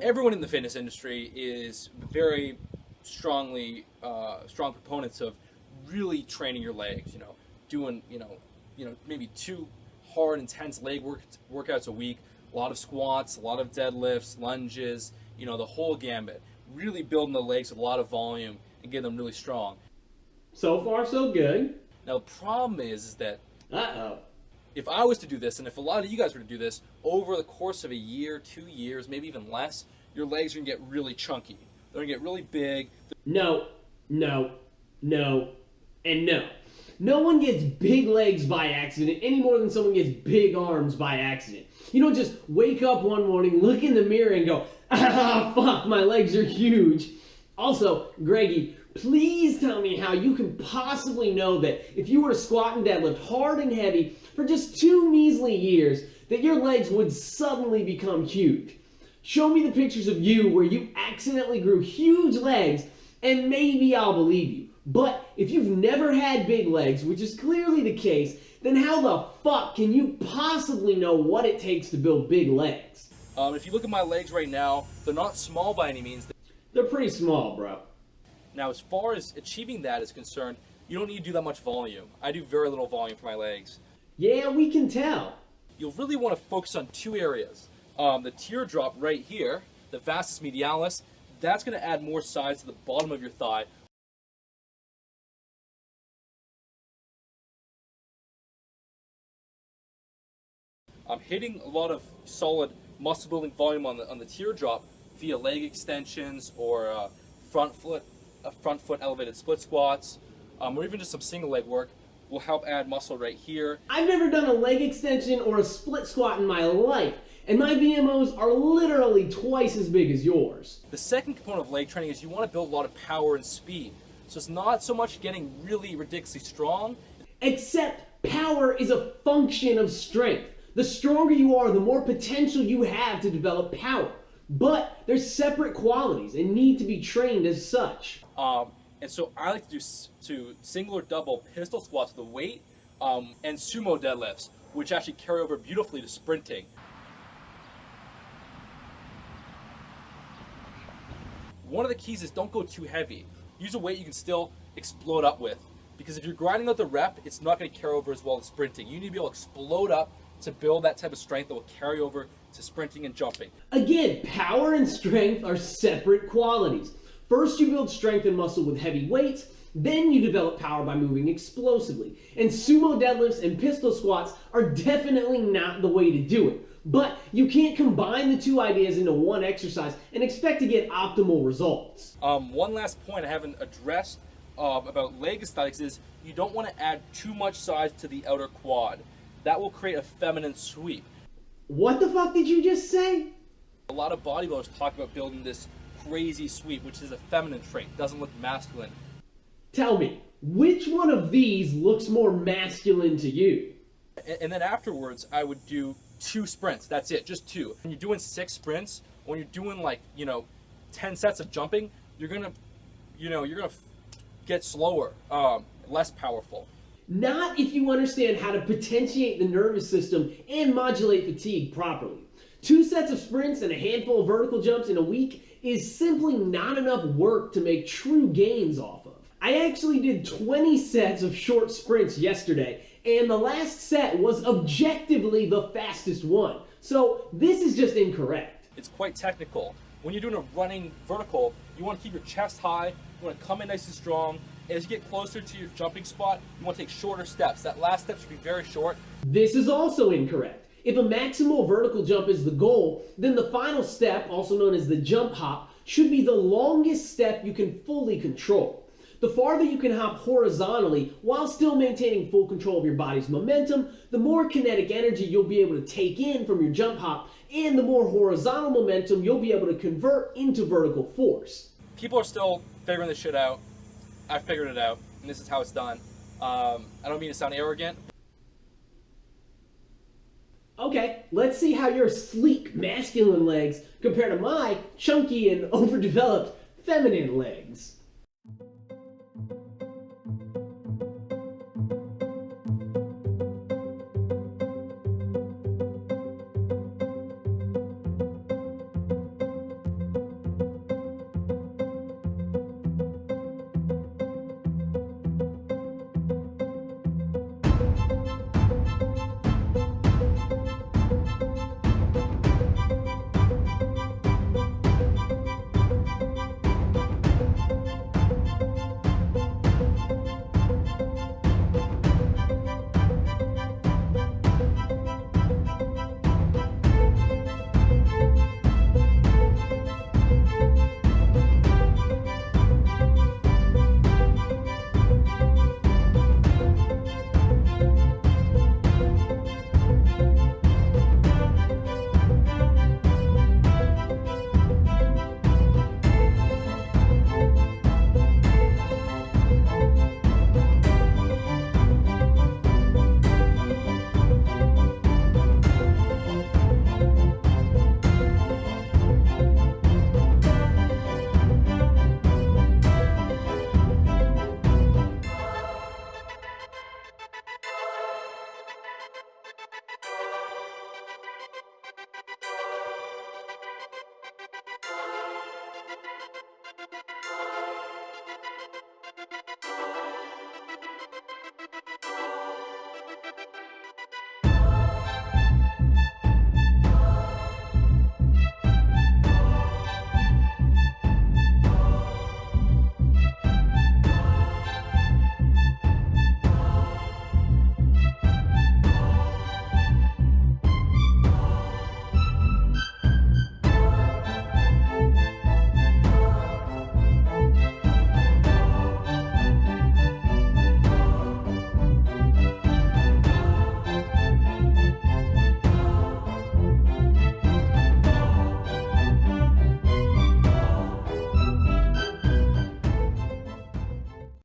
Everyone in the fitness industry is very strong proponents of really training your legs. Doing maybe 2 hard, intense leg workouts a week. A lot of squats, a lot of deadlifts, lunges. The whole gambit. Really building the legs with a lot of volume and getting them really strong. So far, so good. Now the problem is that Uh-oh. if I was to do this, and if a lot of you guys were to do this, over the course of a year, 2 years, maybe even less, your legs are going to get really chunky. They're going to get really big. No, and no. No one gets big legs by accident any more than someone gets big arms by accident. You don't just wake up one morning, look in the mirror, and go, ah, fuck, my legs are huge. Also, Greggy, please tell me how you can possibly know that if you were to squat and deadlift hard and heavy for just 2 measly years, that your legs would suddenly become huge. Show me the pictures of you where you accidentally grew huge legs, and maybe I'll believe you. But if you've never had big legs, which is clearly the case, then how the fuck can you possibly know what it takes to build big legs? If you look at my legs right now, they're not small by any means. They're pretty small, bro. Now, as far as achieving that is concerned, you don't need to do that much volume. I do very little volume for my legs. Yeah, we can tell. You'll really want to focus on 2 areas. The teardrop right here, the vastus medialis, that's going to add more size to the bottom of your thigh. I'm hitting a lot of solid muscle building volume on the teardrop via leg extensions or front foot elevated split squats, or even just some single leg work will help add muscle right here. I've never done a leg extension or a split squat in my life, and my VMOs are literally twice as big as yours. The second component of leg training is you want to build a lot of power and speed. So it's not so much getting really ridiculously strong. Except power is a function of strength. The stronger you are, the more potential you have to develop power. But they're separate qualities and need to be trained as such. And so I like to do single or double pistol squats with a weight and sumo deadlifts, which actually carry over beautifully to sprinting. One of the keys is don't go too heavy. Use a weight you can still explode up with. Because if you're grinding out the rep, it's not going to carry over as well as sprinting. You need to be able to explode up to build that type of strength that will carry over to sprinting and jumping. Again, power and strength are separate qualities. First, you build strength and muscle with heavy weights, then you develop power by moving explosively. And sumo deadlifts and pistol squats are definitely not the way to do it. But you can't combine the 2 ideas into one exercise and expect to get optimal results. One last point I haven't addressed about leg aesthetics is you don't want to add too much size to the outer quad. That will create a feminine sweep. What the fuck did you just say? A lot of bodybuilders talk about building this crazy sweep, which is a feminine trait, doesn't look masculine. Tell me, which one of these looks more masculine to you? And then afterwards, I would do 2 sprints. That's it, just 2. When you're doing 6 sprints, when you're doing 10 sets of jumping, you're gonna get slower, less powerful. Not if you understand how to potentiate the nervous system and modulate fatigue properly. 2 sets of sprints and a handful of vertical jumps in a week is simply not enough work to make true gains off of. I actually did 20 sets of short sprints yesterday, and the last set was objectively the fastest one. So this is just incorrect. It's quite technical. When you're doing a running vertical, you want to keep your chest high, you want to come in nice and strong. As you get closer to your jumping spot, you want to take shorter steps. That last step should be very short. This is also incorrect. If a maximal vertical jump is the goal, then the final step, also known as the jump hop, should be the longest step you can fully control. The farther you can hop horizontally while still maintaining full control of your body's momentum, the more kinetic energy you'll be able to take in from your jump hop, and the more horizontal momentum you'll be able to convert into vertical force. People are still figuring this shit out. I figured it out, and this is how it's done. I don't mean to sound arrogant. Okay, let's see how your sleek masculine legs compare to my chunky and overdeveloped feminine legs.